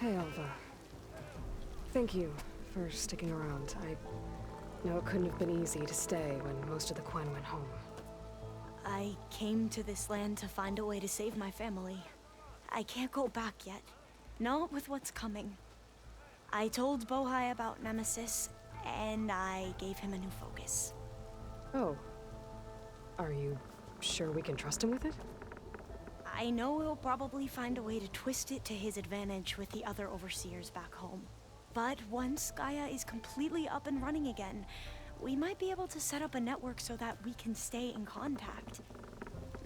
Hey, Alva. Thank you for sticking around. I know it couldn't have been easy to stay when most of the Quen went home. I came to this land to find a way to save my family. I can't go back yet. Not with what's coming. I told Bohai about Nemesis, and I gave him a new focus. Oh. Are you sure we can trust him with it? I know he'll probably find a way to twist it to his advantage with the other overseers back home. But once Gaia is completely up and running again, we might be able to set up a network so that we can stay in contact.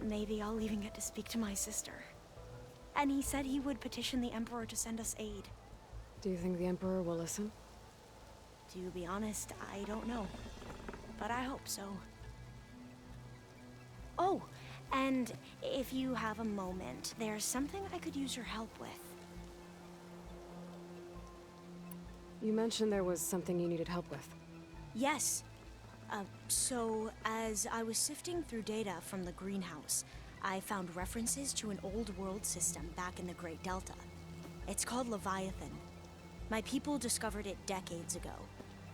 Maybe I'll even get to speak to my sister. And he said he would petition the Emperor to send us aid. Do you think the Emperor will listen? To be honest, I don't know. But I hope so. Oh, and if you have a moment, there's something I could use your help with. You mentioned there was something you needed help with. Yes. So, as I was sifting through data from the greenhouse, I found references to an old world system back in the Great Delta. It's called Leviathan. My people discovered it decades ago.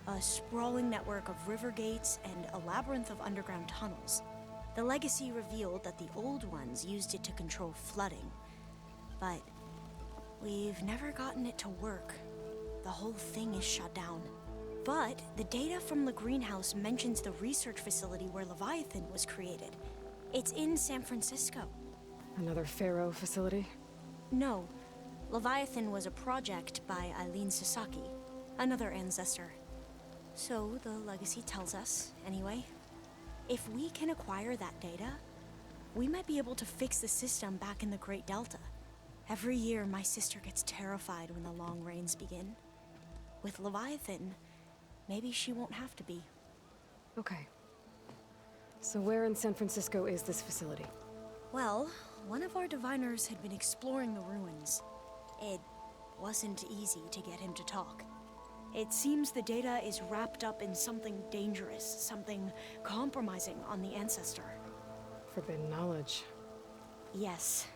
A sprawling network of river gates and a labyrinth of underground tunnels. The legacy revealed that the old ones used it to control flooding. But we've never gotten it to work. The whole thing is shut down. But the data from the greenhouse mentions the research facility where Leviathan was created. It's in San Francisco. Another Pharaoh facility? No. Leviathan was a project by Eileen Sasaki, another ancestor. So the legacy tells us, anyway. If we can acquire that data, we might be able to fix the system back in the Great Delta. Every year, my sister gets terrified when the long rains begin. With Leviathan, maybe she won't have to be. Okay. So where in San Francisco is this facility? Well, one of our diviners had been exploring the ruins. It wasn't easy to get him to talk. It seems the data is wrapped up in something dangerous, something compromising on the Ancestor. Forbidden knowledge. Yes,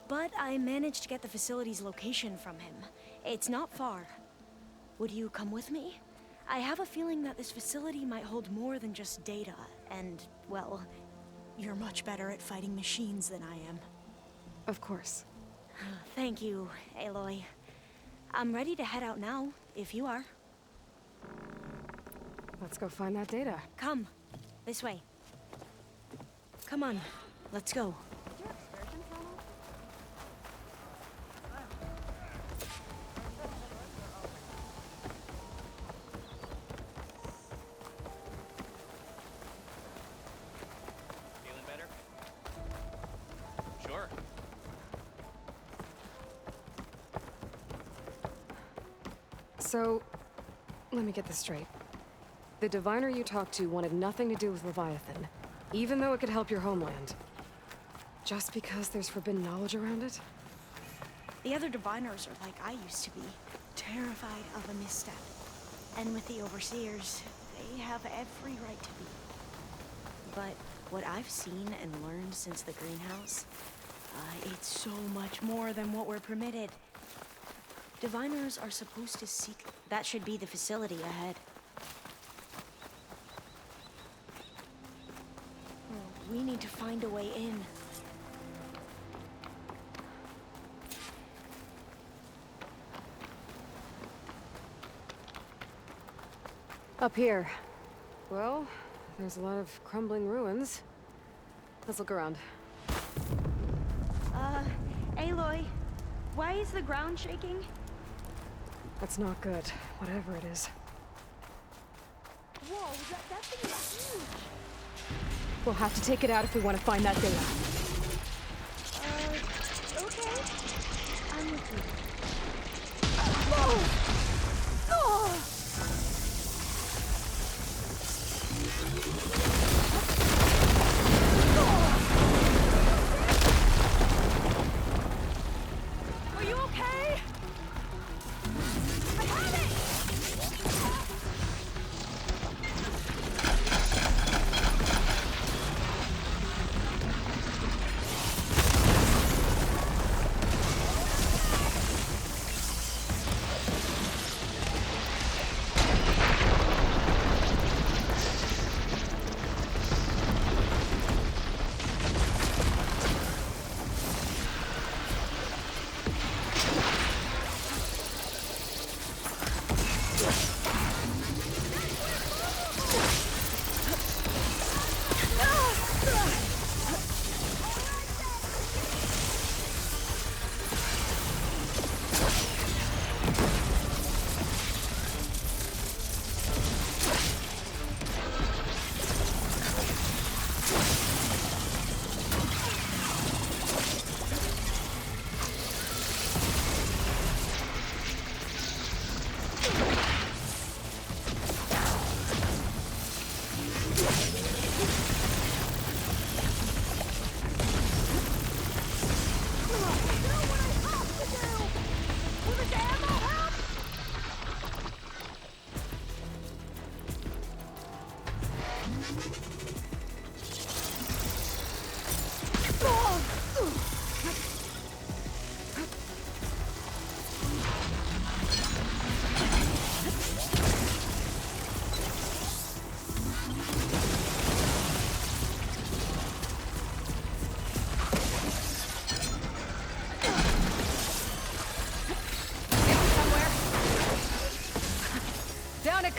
but I managed to get the facility's location from him. It's not far. Would you come with me? I have a feeling that this facility might hold more than just data, and, well, you're much better at fighting machines than I am. Of course. Thank you, Aloy. I'm ready to head out now, if you are. Let's go find that data. Come. This way. Come on. Let's go. Feeling better? Sure. So, let me get this straight. The diviner you talked to wanted nothing to do with Leviathan, even though it could help your homeland. Just because there's forbidden knowledge around it? The other diviners are like I used to be, terrified of a misstep. And with the overseers, they have every right to be. But what I've seen and learned since the greenhouse, it's so much more than what we're permitted. Diviners are supposed to seek... That should be the facility ahead. We need to find a way in. Up here. Well, there's a lot of crumbling ruins. Let's look around. Aloy, why is the ground shaking? That's not good, whatever it is. Whoa, that thing is huge! We'll have to take it out if we want to find that data. Okay. I'm with you. Whoa! Oh! Are you okay? I have it!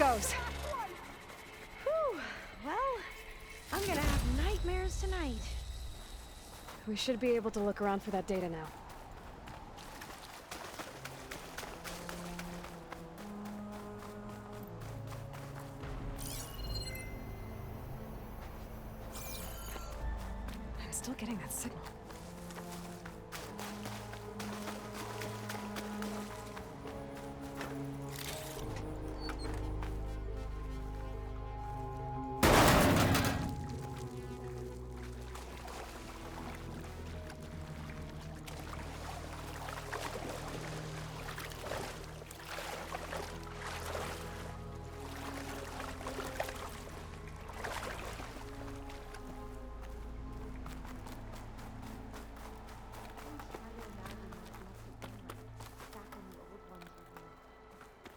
goes. Whew. Well, I'm gonna have nightmares tonight. We should be able to look around for that data now. I'm still getting that signal.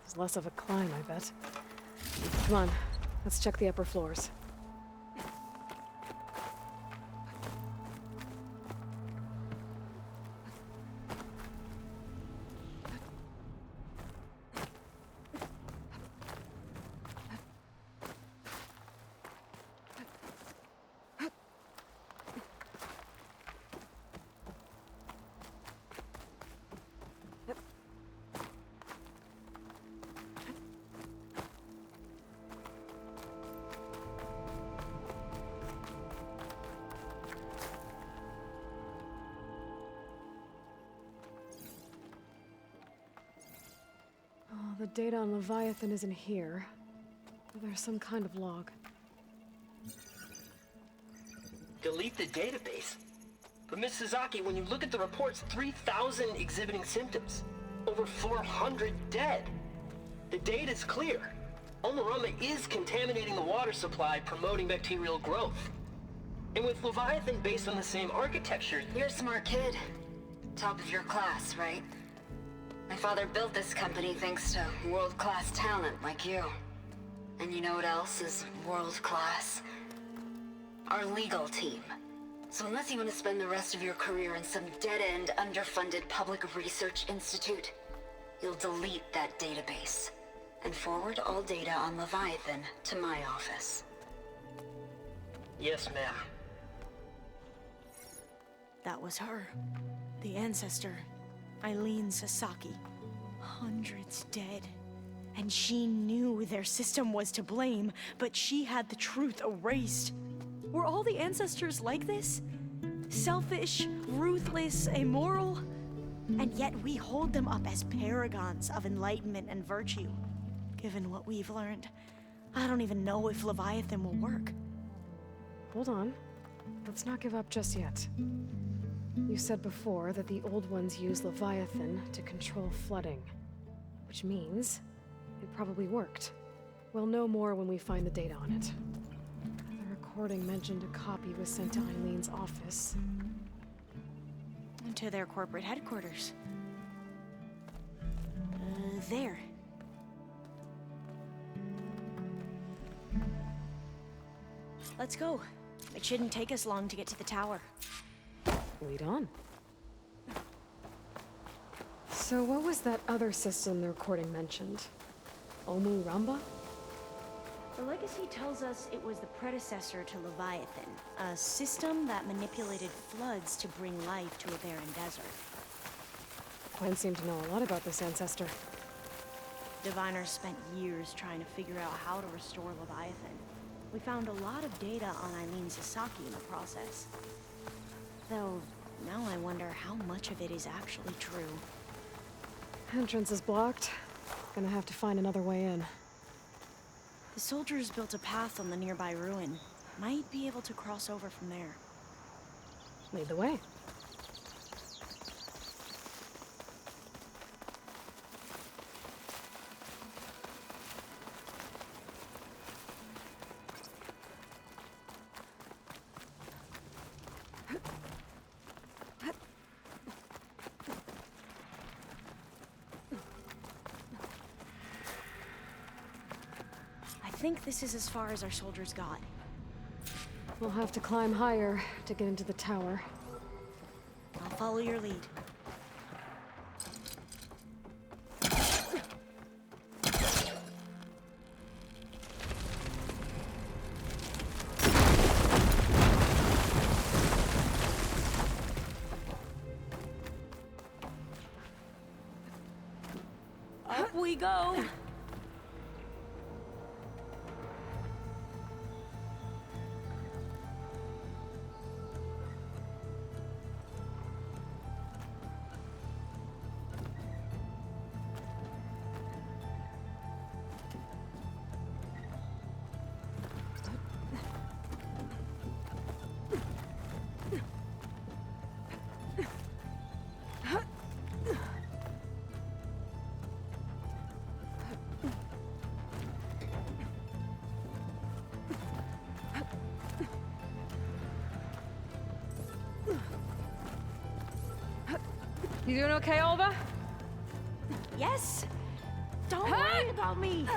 It's less of a climb, I bet. Come on, let's check the upper floors. Oh, the data on Leviathan isn't here. There's some kind of log. Delete the database? But Miss Sasaki, when you look at the reports, 3,000 exhibiting symptoms. Over 400 dead. The data's clear. Omarama is contaminating the water supply, promoting bacterial growth. And with Leviathan based on the same architecture... You're a smart kid. Top of your class, right? My father built this company thanks to world-class talent like you. And you know what else is world-class? Our legal team. So unless you want to spend the rest of your career in some dead-end, underfunded public research institute, you'll delete that database and forward all data on Leviathan to my office. Yes, ma'am. That was her. The ancestor, Eileen Sasaki. Hundreds dead. And she knew their system was to blame, but she had the truth erased. Were all the ancestors like this? Selfish, ruthless, immoral? And yet we hold them up as paragons of enlightenment and virtue. Given what we've learned, I don't even know if Leviathan will work. Hold on. Let's not give up just yet. You said before that the Old Ones use Leviathan to control flooding. Which means it probably worked. We'll know more when we find the data on it. The recording mentioned a copy was sent to Eileen's office. To their corporate headquarters. There. Let's go. It shouldn't take us long to get to the tower. Lead on. So what was that other system the recording mentioned? Omu Ramba? The legacy tells us it was the predecessor to Leviathan, a system that manipulated floods to bring life to a barren desert. Gwen seemed to know a lot about this ancestor. Diviners spent years trying to figure out how to restore Leviathan. We found a lot of data on Eileen Sasaki in the process. Though, now I wonder how much of it is actually true. Entrance is blocked. Gonna have to find another way in. The soldiers built a path on the nearby ruin. Might be able to cross over from there. Lead the way. I think this is as far as our soldiers got. We'll have to climb higher to get into the tower. I'll follow your lead. Up we go. You doing okay, Olva? Yes. Don't worry about me.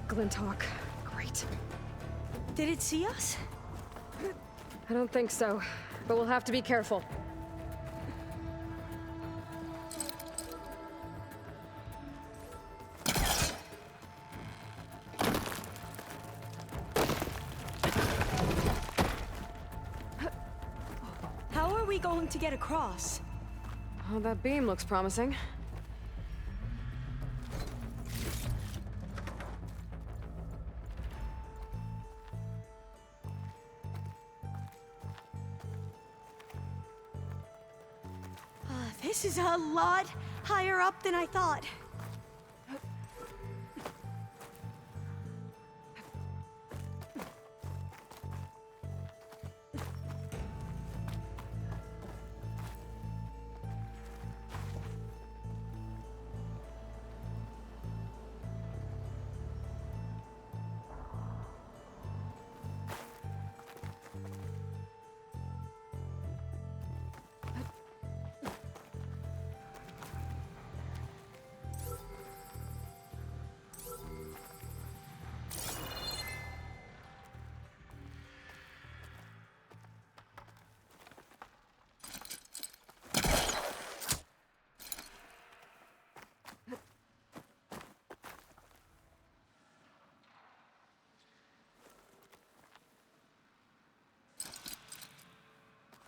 Glinthawk. Great. Did it see us? I don't think so, but we'll have to be careful. How are we going to get across? Oh, that beam looks promising. This is a lot higher up than I thought.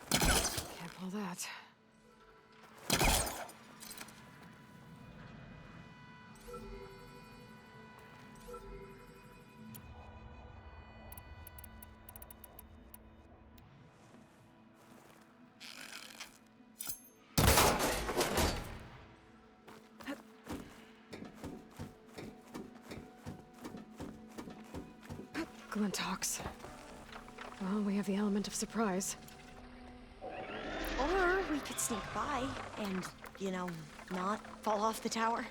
Can't pull that. Glinthawks. Well, we have the element of surprise. Or we could sneak by and, you know, not fall off the tower.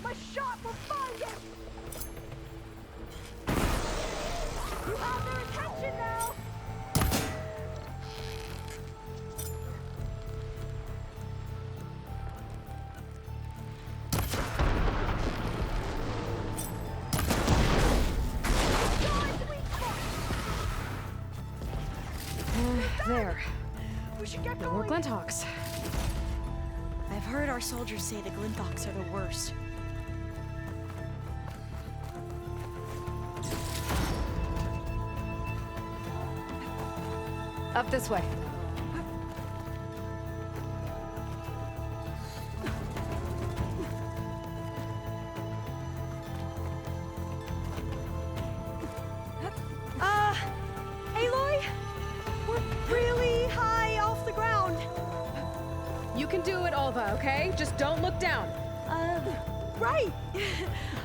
My shot will find him! You have their attention now! There. We should get No more going. Glinthawks. I've heard our soldiers say the Glinthawks are the worst. Up this way. Aloy? We're really high off the ground. You can do it, Olva, okay? Just don't look down. Right.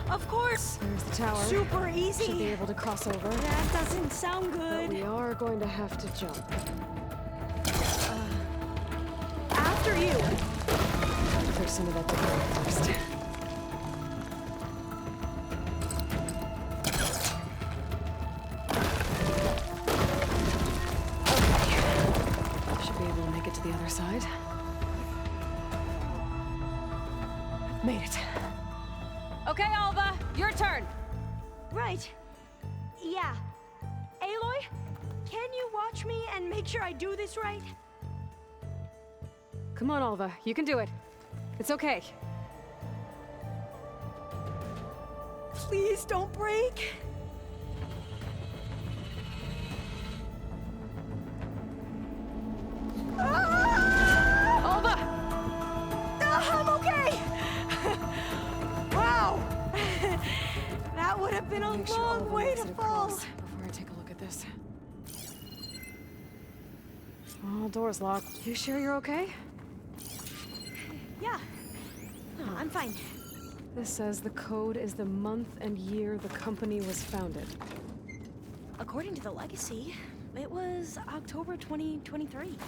Of course. There's the tower. Super Should be easy. able to cross over. That doesn't sound But we good. are going to have to jump. After you. Clear some of that debris first. Okay. Should be able to make it to the other side. Made it. Okay, Alva, your turn. Right. Yeah. Aloy, can you watch me and make sure I do this right? Come on, Alva, you can do it. It's okay. Please don't break. Alva! I'm okay. Wow. That would have been a Make sure long Alva way makes to it fall. across before I take a look at this. Oh, door's locked. You sure you're okay? Yeah. No, I'm fine. This says the code is the month and year the company was founded. According to the legacy, it was October 2023.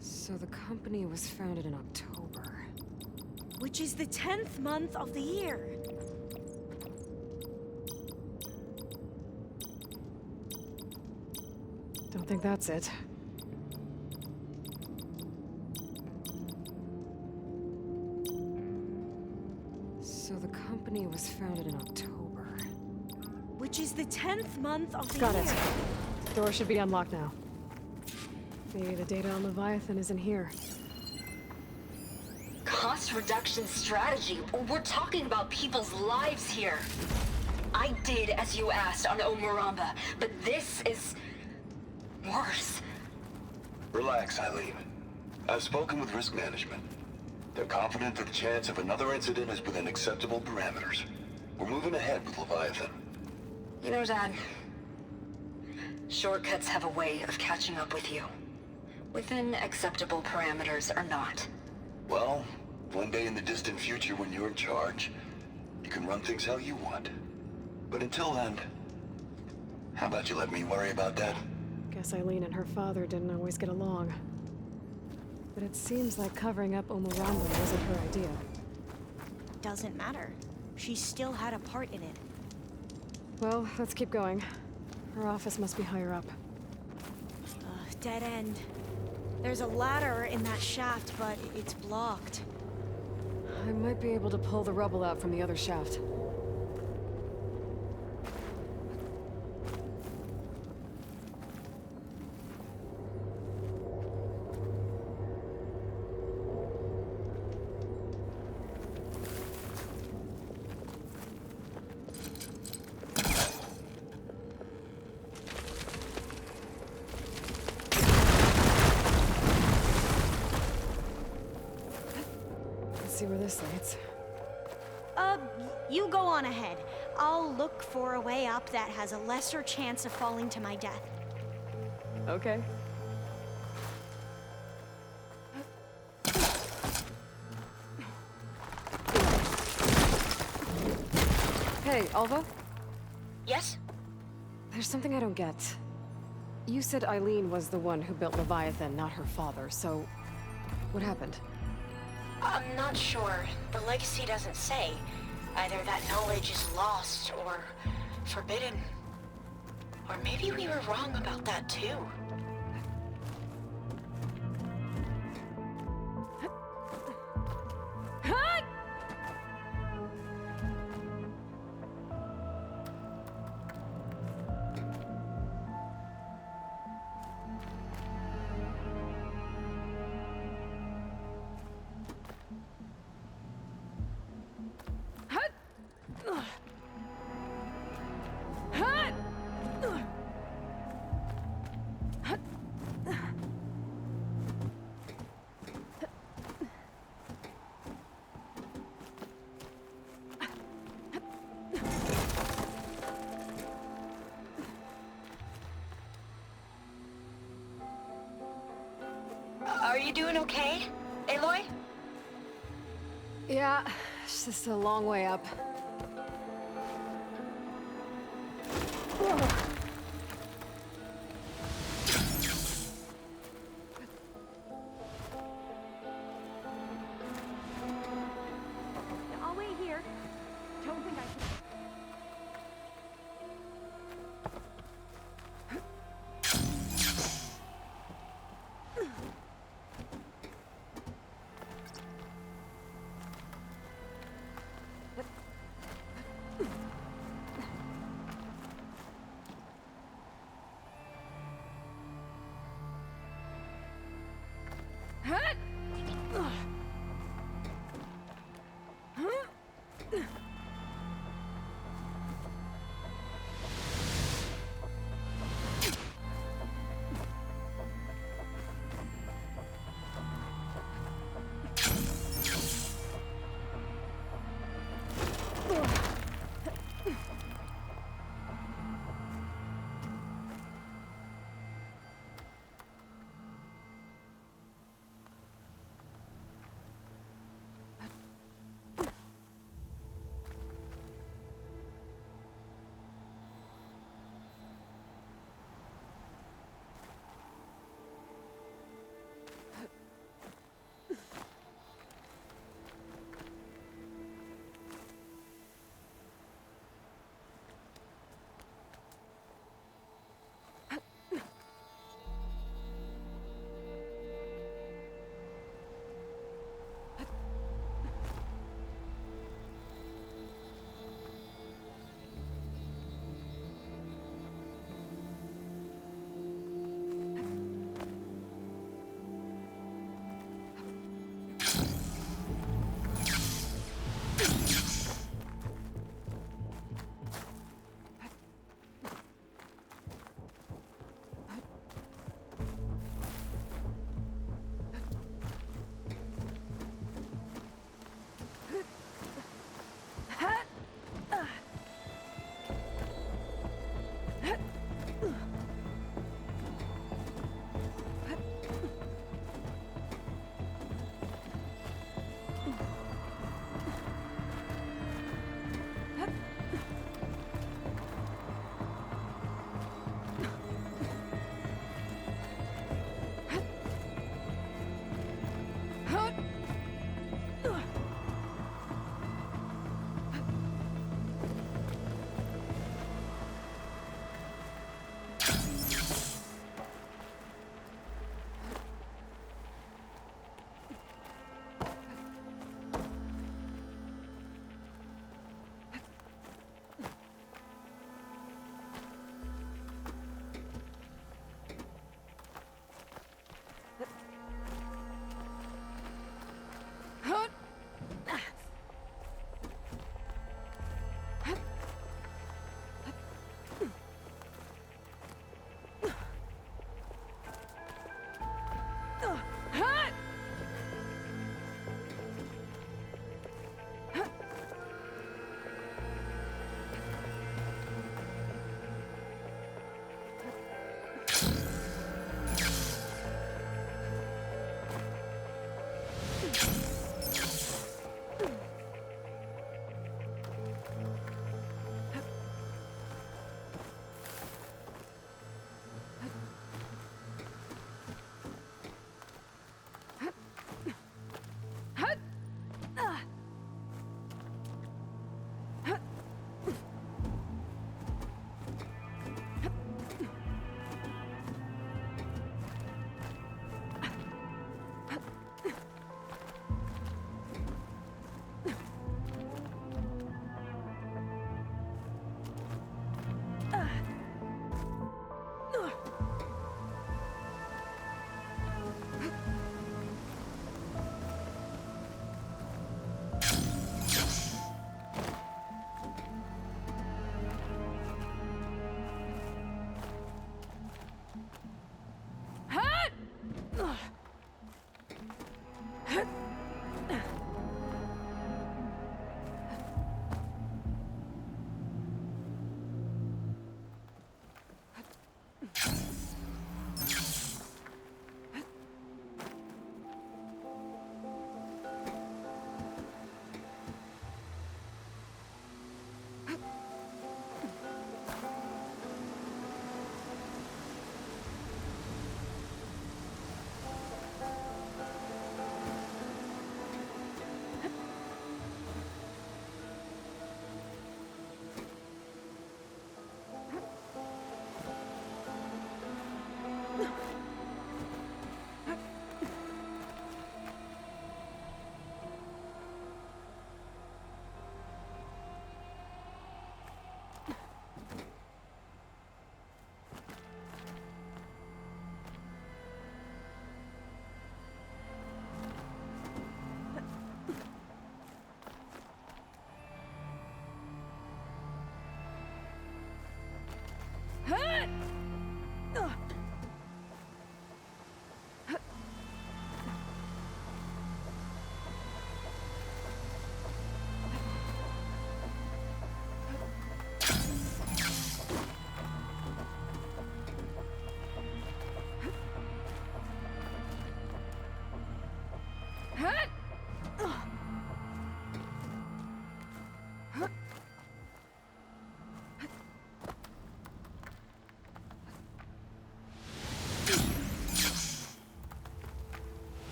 So the company was founded in October. Which is the 10th month of the year. Don't think that's it. So the company was founded in October. Which is the 10th month of the Got year. it. Door should be unlocked now. Maybe the data on Leviathan isn't here. Cost reduction strategy? We're talking about people's lives here. I did as you asked on Omuramba, but this is worse. Relax, Eileen. I've spoken with risk management. They're confident that the chance of another incident is within acceptable parameters. We're moving ahead with Leviathan. You know, Dad, shortcuts have a way of catching up with you. Within acceptable parameters or not. Well, one day in the distant future when you're in charge, you can run things how you want. But until then, how about you let me worry about that? Guess Eileen and her father didn't always get along. But it seems like covering up Omuramba wasn't her idea. Doesn't matter. She still had a part in it. Well, let's keep going. Her office must be higher up. Dead end. There's a ladder in that shaft, but it's blocked. I might be able to pull the rubble out from the other shaft. Let's see where this leads. You go on ahead. I'll look for a way up that has a lesser chance of falling to my death. Okay. Hey, Alva? Yes? There's something I don't get. You said Eileen was the one who built Leviathan, not her father, so... what happened? I'm not sure. The legacy doesn't say. Either that knowledge is lost or forbidden. Or maybe we were wrong about that too. Are you doing okay, Aloy? Yeah, it's just a long way up. I'll wait here. Don't think I can.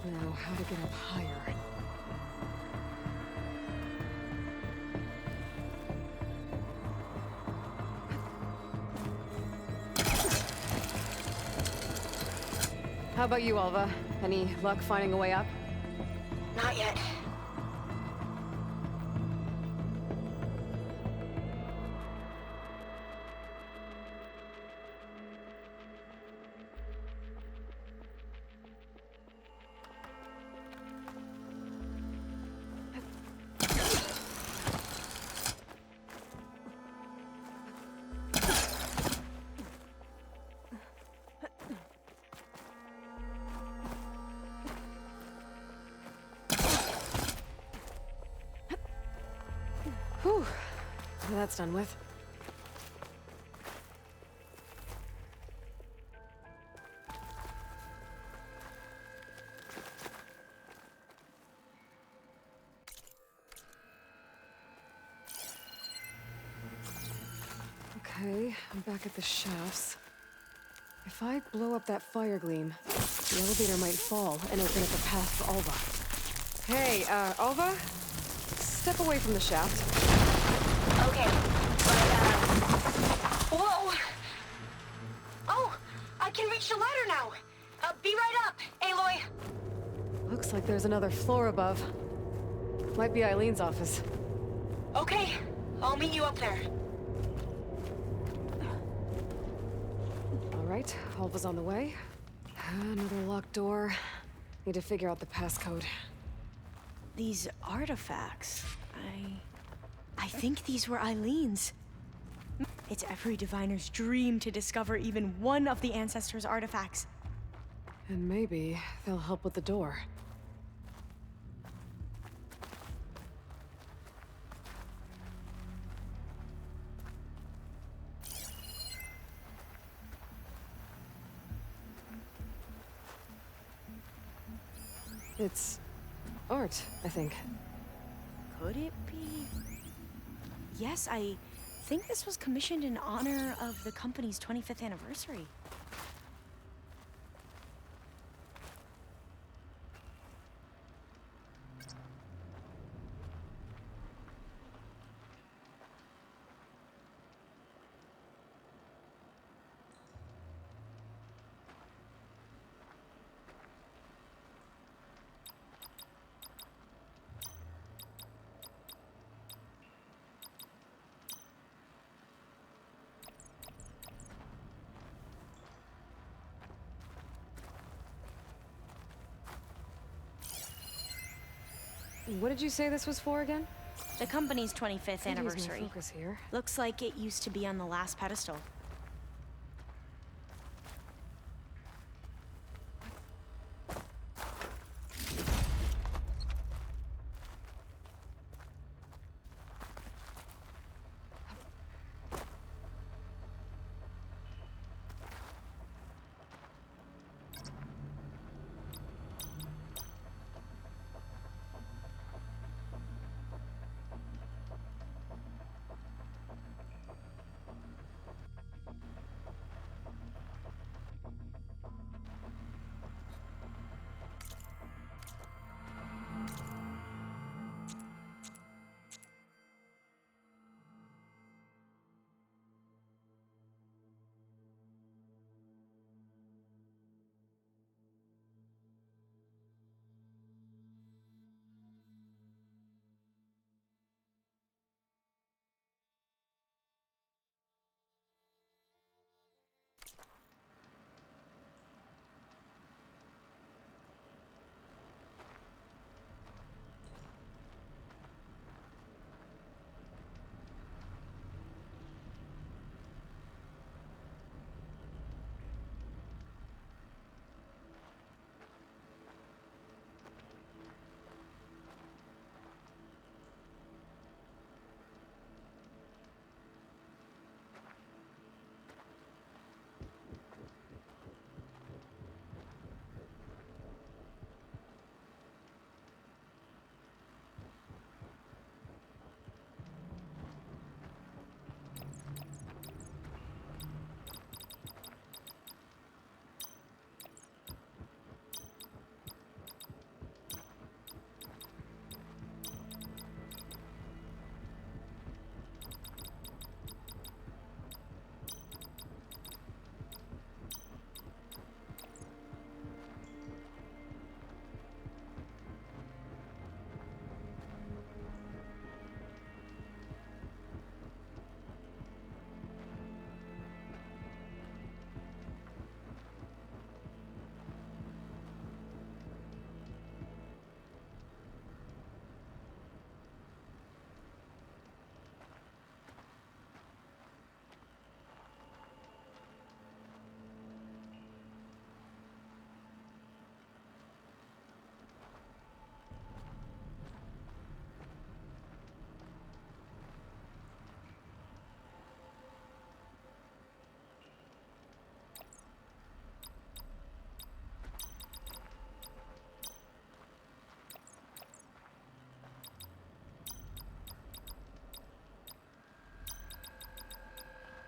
Now, how to get up higher? How about you, Alva? Any luck finding a way up? Not yet. Whew. That's done with. Okay, I'm back at the shafts. If I blow up that fire gleam, the elevator might fall and open up a path for Alva. Hey, Alva? Step away from the shaft. Okay, but, whoa! Oh, I can reach the ladder now! Be right up, Aloy! Looks like there's another floor above. Might be Eileen's office. Okay, I'll meet you up there. All right, Alva's on the way. Another locked door. Need to figure out the passcode. These artifacts, I think these were Eileen's. It's every diviner's dream to discover even one of the Ancestors' artifacts. And maybe they'll help with the door. It's art, I think. Could it be? Yes, I think this was commissioned in honor of the company's 25th anniversary. What did you say this was for again? The company's 25th Could use more anniversary. focus here. Looks like it used to be on the last pedestal.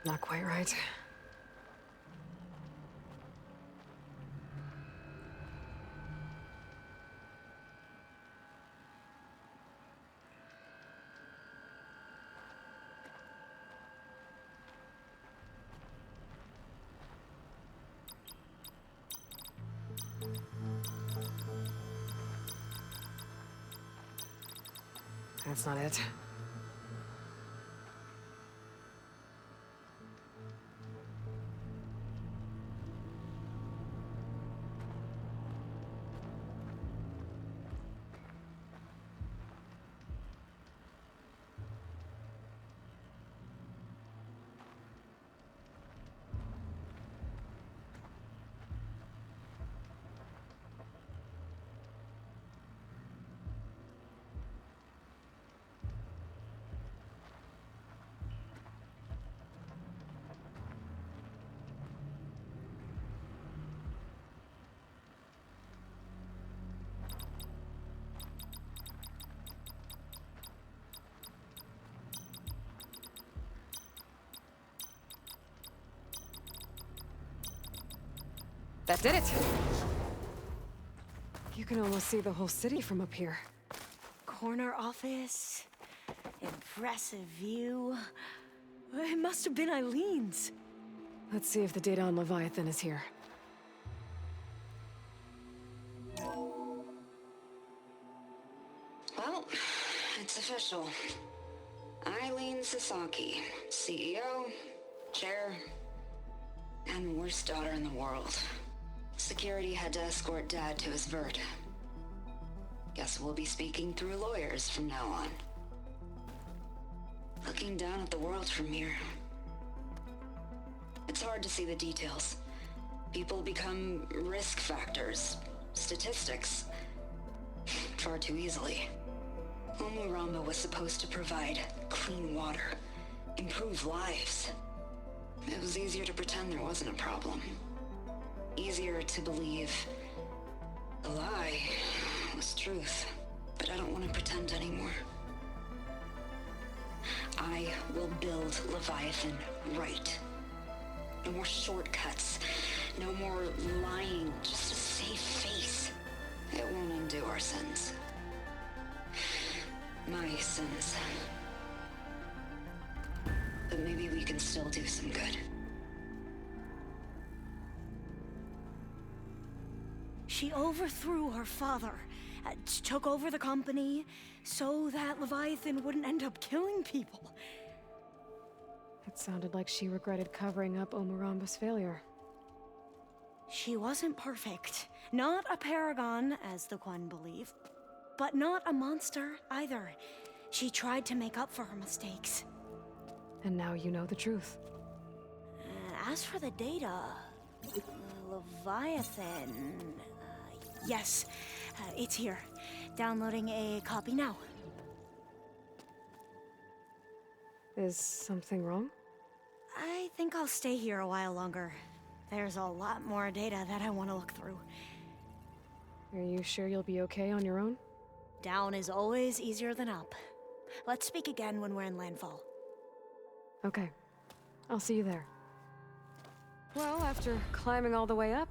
Not quite right. That's not it. That did it! You can almost see the whole city from up here. Corner office. Impressive view. It must have been Eileen's. Let's see if the data on Leviathan is here. Well, it's official. Eileen Sasaki, CEO, chair, and worst daughter in the world. Security had to escort Dad to his vert. Guess we'll be speaking through lawyers from now on. Looking down at the world from here. It's hard to see the details. People become risk factors, statistics, far too easily. Omuramba was supposed to provide clean water, improve lives. It was easier to pretend there wasn't a problem. Easier to believe the lie was truth. But I don't want to pretend anymore. I will build Leviathan right. No more shortcuts. No more lying, just a safe face. It won't undo our sins. My sins. But maybe we can still do some good. She overthrew her father, took over the company, so that Leviathan wouldn't end up killing people. It sounded like she regretted covering up Omuramba's failure. She wasn't perfect. Not a paragon, as the Quan believe. But not a monster, either. She tried to make up for her mistakes. And now you know the truth. As for the data... Leviathan... yes, it's here. Downloading a copy now. Is something wrong? I think I'll stay here a while longer. There's a lot more data that I want to look through. Are you sure you'll be okay on your own? Down is always easier than up. Let's speak again when we're in landfall. Okay. I'll see you there. Well, after climbing all the way up,